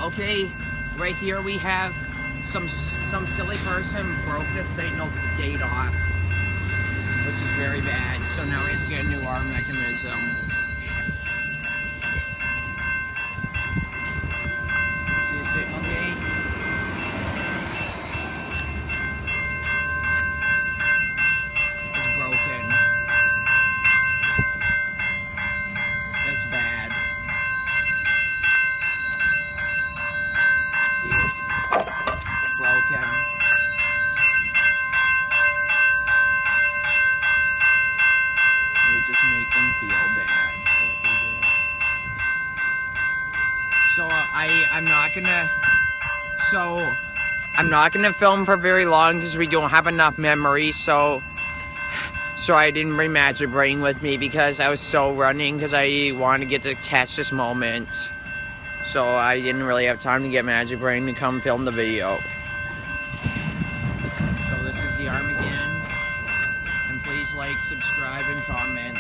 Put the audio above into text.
Okay, right here we have some silly person broke the signal gate off, which is very bad. So now we have to get a new arm mechanism. See the signal gate? It's broken. That's bad. See, it's broken. We just make them feel bad. What we did. So I'm not gonna film for very long because we don't have enough memory. So I didn't bring Magic Brain with me because I was so running because I wanted to get to catch this moment. So I didn't really have time to get Magic Brain to come film the video. So this is the arm again. And please like, subscribe, and comment.